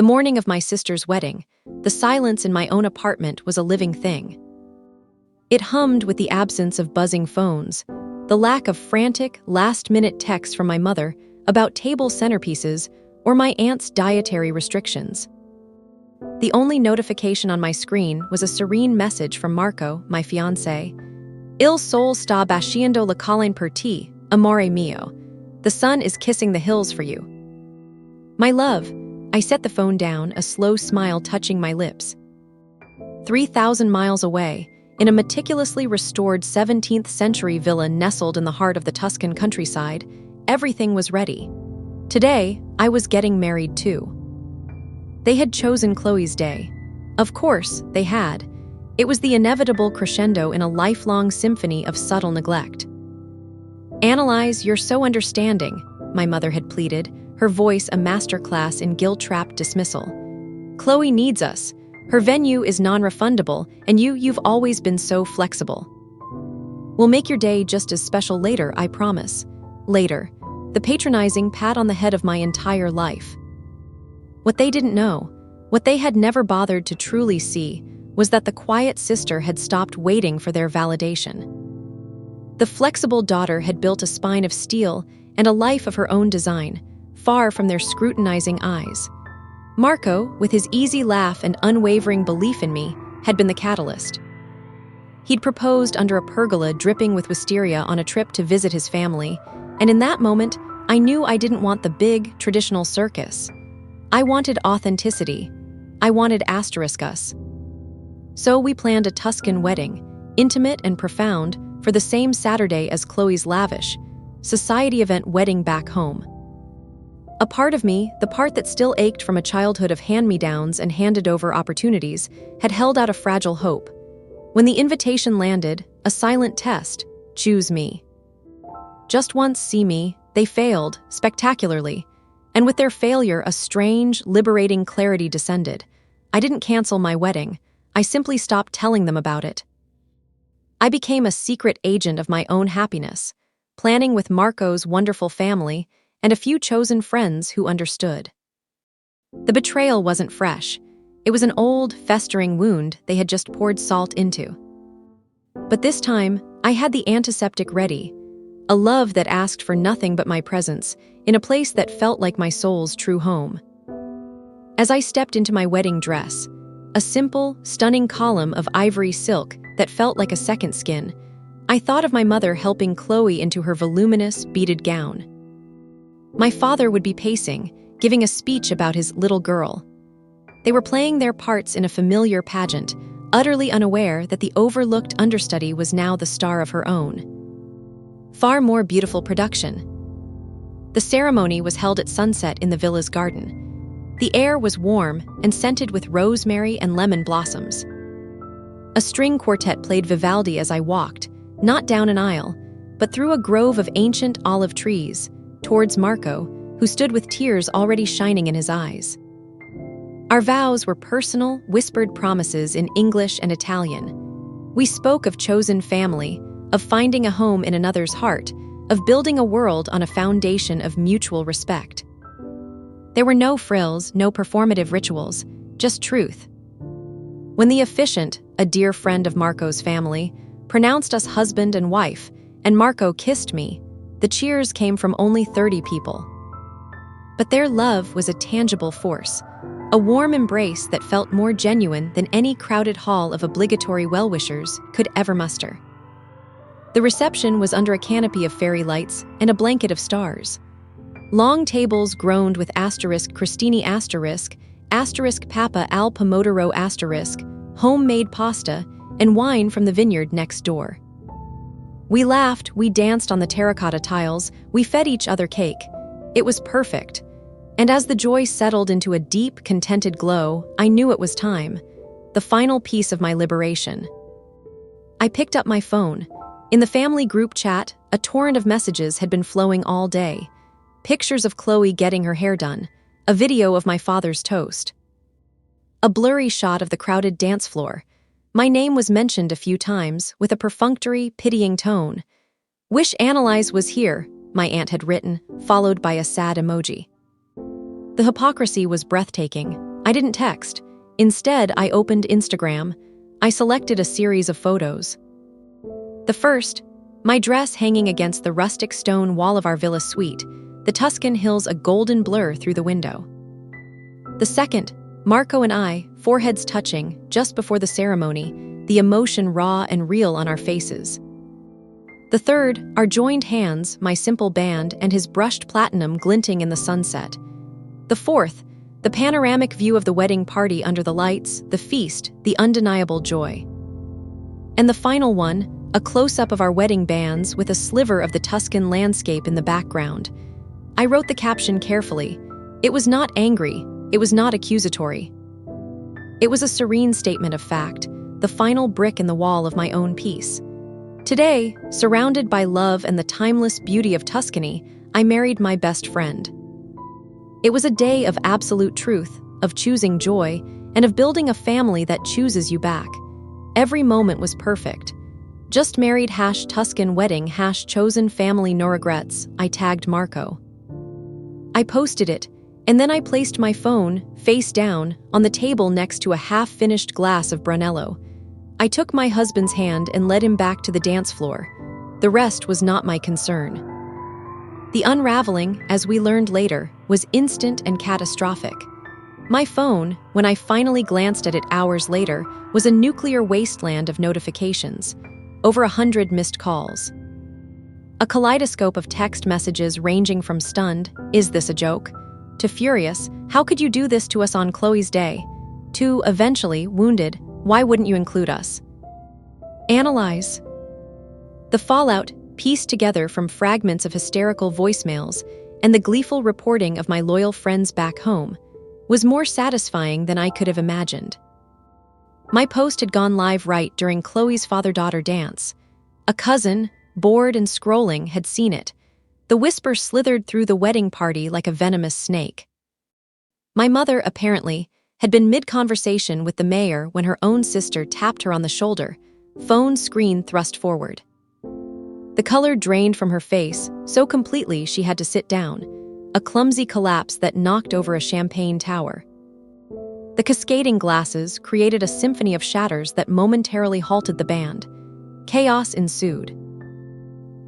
The morning of my sister's wedding, the silence in my own apartment was a living thing. It hummed with the absence of buzzing phones, the lack of frantic, last-minute texts from my mother about table centerpieces or my aunt's dietary restrictions. The only notification on my screen was a serene message from Marco, my fiancé. Il sol sta baciando la colline per ti, amore mio. The sun is kissing the hills for you. My love, I set the phone down, a slow smile touching my lips. 3,000 miles away, in a meticulously restored 17th-century villa nestled in the heart of the Tuscan countryside, everything was ready. Today, I was getting married too. They had chosen Chloe's day. Of course, they had. It was the inevitable crescendo in a lifelong symphony of subtle neglect. "Annalise, you're so understanding," my mother had pleaded, her voice a masterclass in guilt-trapped dismissal. "Chloe needs us. Her venue is non-refundable, and you've always been so flexible. We'll make your day just as special later, I promise." Later, the patronizing pat on the head of my entire life. What they didn't know, what they had never bothered to truly see, was that the quiet sister had stopped waiting for their validation. The flexible daughter had built a spine of steel and a life of her own design, far from their scrutinizing eyes. Marco, with his easy laugh and unwavering belief in me, had been the catalyst. He'd proposed under a pergola dripping with wisteria on a trip to visit his family, and in that moment, I knew I didn't want the big, traditional circus. I wanted authenticity. I wanted *us. So we planned a Tuscan wedding, intimate and profound, for the same Saturday as Chloe's lavish, society event wedding back home. A part of me, the part that still ached from a childhood of hand-me-downs and handed-over opportunities, had held out a fragile hope. When the invitation landed, a silent test, choose me. Just once see me, they failed, spectacularly. And with their failure, a strange, liberating clarity descended. I didn't cancel my wedding. I simply stopped telling them about it. I became a secret agent of my own happiness, planning with Marco's wonderful family and a few chosen friends who understood. The betrayal wasn't fresh. It was an old, festering wound they had just poured salt into. But this time, I had the antiseptic ready, a love that asked for nothing but my presence, in a place that felt like my soul's true home. As I stepped into my wedding dress, a simple, stunning column of ivory silk that felt like a second skin, I thought of my mother helping Chloe into her voluminous, beaded gown. My father would be pacing, giving a speech about his little girl. They were playing their parts in a familiar pageant, utterly unaware that the overlooked understudy was now the star of her own. Far more beautiful production. The ceremony was held at sunset in the villa's garden. The air was warm and scented with rosemary and lemon blossoms. A string quartet played Vivaldi as I walked, not down an aisle, but through a grove of ancient olive trees, towards Marco, who stood with tears already shining in his eyes. Our vows were personal, whispered promises in English and Italian. We spoke of chosen family, of finding a home in another's heart, of building a world on a foundation of mutual respect. There were no frills, no performative rituals, just truth. When the officiant, a dear friend of Marco's family, pronounced us husband and wife, and Marco kissed me, the cheers came from only 30 people. But their love was a tangible force, a warm embrace that felt more genuine than any crowded hall of obligatory well-wishers could ever muster. The reception was under a canopy of fairy lights and a blanket of stars. Long tables groaned with *Cristini *, Papa al Pomodoro *, homemade pasta, and wine from the vineyard next door. We laughed, we danced on the terracotta tiles, we fed each other cake. It was perfect. And as the joy settled into a deep, contented glow, I knew it was time, the final piece of my liberation. I picked up my phone. In the family group chat, a torrent of messages had been flowing all day. Pictures of Chloe getting her hair done, a video of my father's toast. A blurry shot of the crowded dance floor. My name was mentioned a few times, with a perfunctory, pitying tone. "Wish Annalise was here," my aunt had written, followed by a sad emoji. The hypocrisy was breathtaking. I didn't text. Instead, I opened Instagram. I selected a series of photos. The first, my dress hanging against the rustic stone wall of our villa suite, the Tuscan hills a golden blur through the window. The second, Marco and I, foreheads touching, just before the ceremony, the emotion raw and real on our faces. The third, our joined hands, my simple band, and his brushed platinum glinting in the sunset. The fourth, the panoramic view of the wedding party under the lights, the feast, the undeniable joy. And the final one, a close-up of our wedding bands with a sliver of the Tuscan landscape in the background. I wrote the caption carefully. It was not angry, it was not accusatory. It was a serene statement of fact, the final brick in the wall of my own peace. Today, surrounded by love and the timeless beauty of Tuscany, I married my best friend. It was a day of absolute truth, of choosing joy, and of building a family that chooses you back. Every moment was perfect. Just married #Tuscan wedding #chosen family no regrets, I tagged Marco. I posted it, and then I placed my phone, face down, on the table next to a half-finished glass of Brunello. I took my husband's hand and led him back to the dance floor. The rest was not my concern. The unraveling, as we learned later, was instant and catastrophic. My phone, when I finally glanced at it hours later, was a nuclear wasteland of notifications. Over 100 missed calls. A kaleidoscope of text messages ranging from stunned, "Is this a joke?" to furious, "How could you do this to us on Chloe's day?" to eventually wounded, "Why wouldn't you include us?" Annalise. The fallout, pieced together from fragments of hysterical voicemails and the gleeful reporting of my loyal friends back home, was more satisfying than I could have imagined. My post had gone live right during Chloe's father-daughter dance. A cousin, bored and scrolling, had seen it. The whisper slithered through the wedding party like a venomous snake. My mother, apparently, had been mid-conversation with the mayor when her own sister tapped her on the shoulder, phone screen thrust forward. The color drained from her face so completely she had to sit down, a clumsy collapse that knocked over a champagne tower. The cascading glasses created a symphony of shatters that momentarily halted the band. Chaos ensued.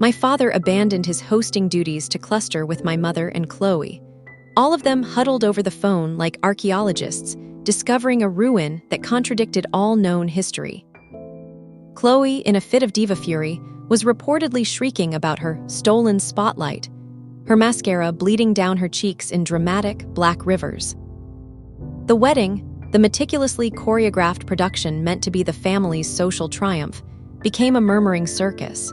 My father abandoned his hosting duties to cluster with my mother and Chloe. All of them huddled over the phone like archaeologists, discovering a ruin that contradicted all known history. Chloe, in a fit of diva fury, was reportedly shrieking about her stolen spotlight, her mascara bleeding down her cheeks in dramatic black rivers. The wedding, the meticulously choreographed production meant to be the family's social triumph, became a murmuring circus.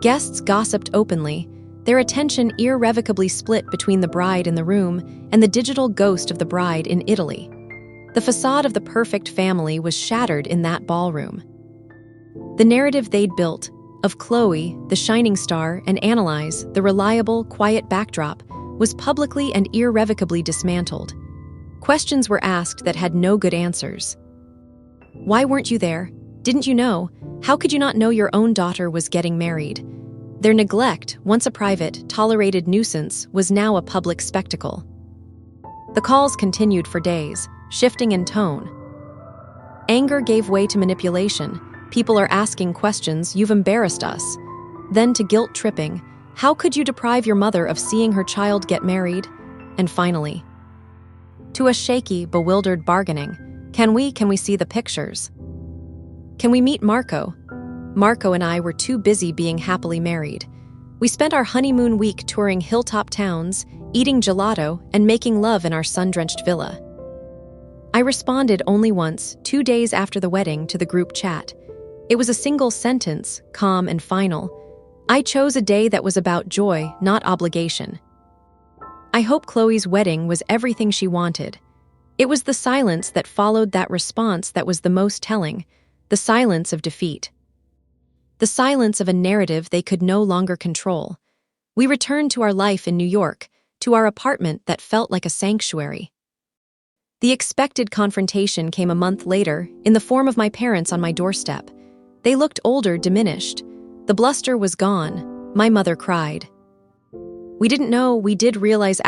Guests gossiped openly, their attention irrevocably split between the bride in the room and the digital ghost of the bride in Italy. The facade of the perfect family was shattered in that ballroom. The narrative they'd built, of Chloe, the shining star, and Annalise, the reliable, quiet backdrop, was publicly and irrevocably dismantled. Questions were asked that had no good answers. Why weren't you there? Didn't you know? How could you not know your own daughter was getting married? Their neglect, once a private, tolerated nuisance, was now a public spectacle. The calls continued for days, shifting in tone. Anger gave way to manipulation. People are asking questions, "You've embarrassed us." Then to guilt-tripping, "How could you deprive your mother of seeing her child get married?" And finally, to a shaky, bewildered bargaining, Can we see the pictures? Can we meet Marco?" Marco and I were too busy being happily married. We spent our honeymoon week touring hilltop towns, eating gelato, and making love in our sun-drenched villa. I responded only once, 2 days after the wedding, to the group chat. It was a single sentence, calm and final. I chose a day that was about joy, not obligation. I hope Chloe's wedding was everything she wanted. It was the silence that followed that response that was the most telling, the silence of defeat. The silence of a narrative they could no longer control. We returned to our life in New York, to our apartment that felt like a sanctuary. The expected confrontation came a month later, in the form of my parents on my doorstep. They looked older, diminished. The bluster was gone. My mother cried. We didn't know, we did realize *.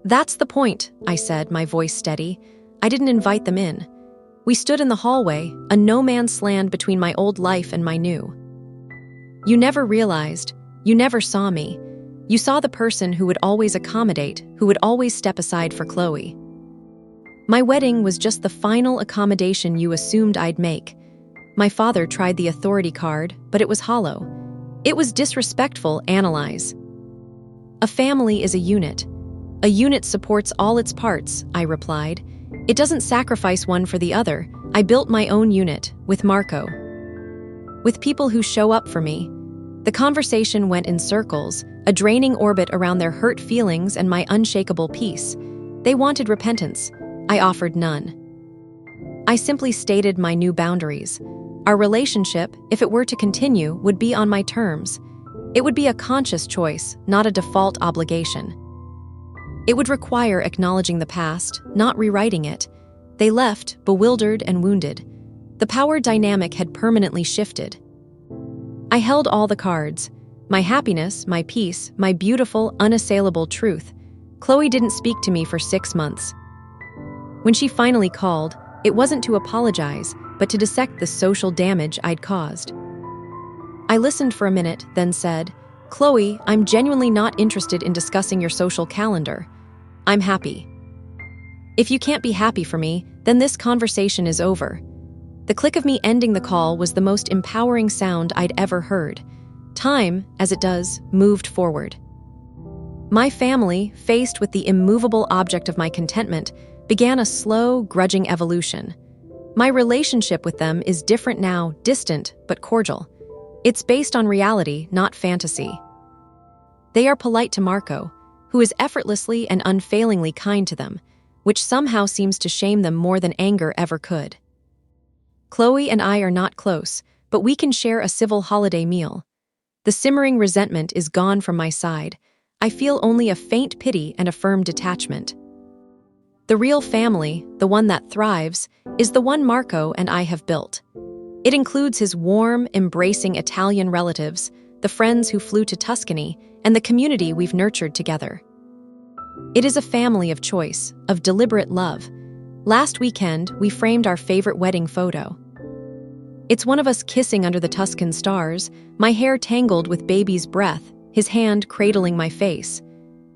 That's the point, I said, my voice steady. I didn't invite them in. We stood in the hallway, a no-man's land between my old life and my new. You never realized, you never saw me. You saw the person who would always accommodate, who would always step aside for Chloe. My wedding was just the final accommodation you assumed I'd make. My father tried the authority card, but it was hollow. It was disrespectful, Annalise. A family is a unit. A unit supports all its parts, I replied. It doesn't sacrifice one for the other. I built my own unit, with Marco. With people who show up for me. The conversation went in circles, a draining orbit around their hurt feelings and my unshakable peace. They wanted repentance. I offered none. I simply stated my new boundaries. Our relationship, if it were to continue, would be on my terms. It would be a conscious choice, not a default obligation. It would require acknowledging the past, not rewriting it. They left, bewildered and wounded. The power dynamic had permanently shifted. I held all the cards. My happiness, my peace, my beautiful, unassailable truth. Chloe didn't speak to me for 6 months. When she finally called, it wasn't to apologize, but to dissect the social damage I'd caused. I listened for a minute, then said, "Chloe, I'm genuinely not interested in discussing your social calendar. I'm happy. If you can't be happy for me, then this conversation is over." The click of me ending the call was the most empowering sound I'd ever heard. Time, as it does, moved forward. My family, faced with the immovable object of my contentment, began a slow, grudging evolution. My relationship with them is different now, distant, but cordial. It's based on reality, not fantasy. They are polite to Marco, who is effortlessly and unfailingly kind to them, which somehow seems to shame them more than anger ever could. Chloe and I are not close, but we can share a civil holiday meal. The simmering resentment is gone from my side. I feel only a faint pity and a firm detachment. The real family, the one that thrives, is the one Marco and I have built. It includes his warm, embracing Italian relatives, the friends who flew to Tuscany, and the community we've nurtured together. It is a family of choice, of deliberate love. Last weekend, we framed our favorite wedding photo. It's one of us kissing under the Tuscan stars, my hair tangled with baby's breath, his hand cradling my face.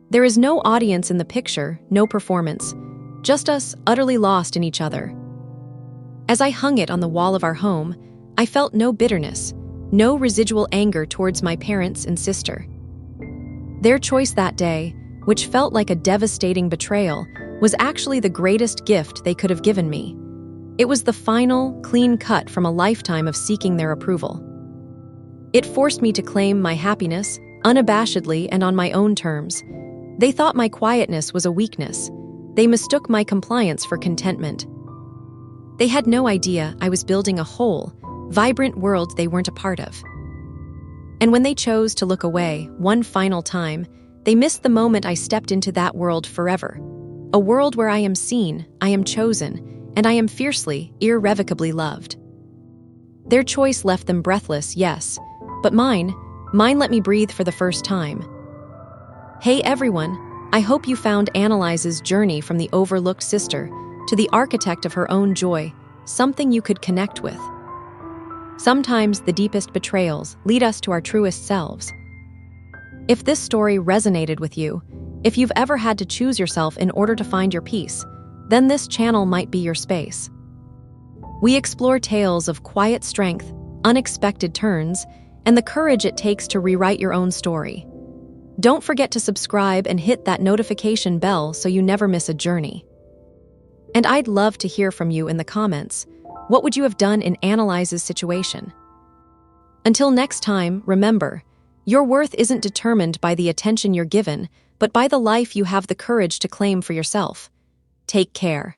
There is no audience in the picture, no performance, just us utterly lost in each other. As I hung it on the wall of our home, I felt no bitterness, no residual anger towards my parents and sister. Their choice that day, which felt like a devastating betrayal, was actually the greatest gift they could have given me. It was the final, clean cut from a lifetime of seeking their approval. It forced me to claim my happiness, unabashedly and on my own terms. They thought my quietness was a weakness. They mistook my compliance for contentment. They had no idea I was building a whole, vibrant world they weren't a part of. And when they chose to look away, one final time, they missed the moment I stepped into that world forever. A world where I am seen, I am chosen, and I am fiercely, irrevocably loved. Their choice left them breathless, yes, but mine let me breathe for the first time. Hey everyone, I hope you found Annalise's journey from the overlooked sister to the architect of her own joy, something you could connect with. Sometimes the deepest betrayals lead us to our truest selves. If this story resonated with you, if you've ever had to choose yourself in order to find your peace, then this channel might be your space. We explore tales of quiet strength, unexpected turns, and the courage it takes to rewrite your own story. Don't forget to subscribe and hit that notification bell so you never miss a journey. And I'd love to hear from you in the comments. What would you have done in Annalise's situation? Until next time, remember, your worth isn't determined by the attention you're given, but by the life you have the courage to claim for yourself. Take care.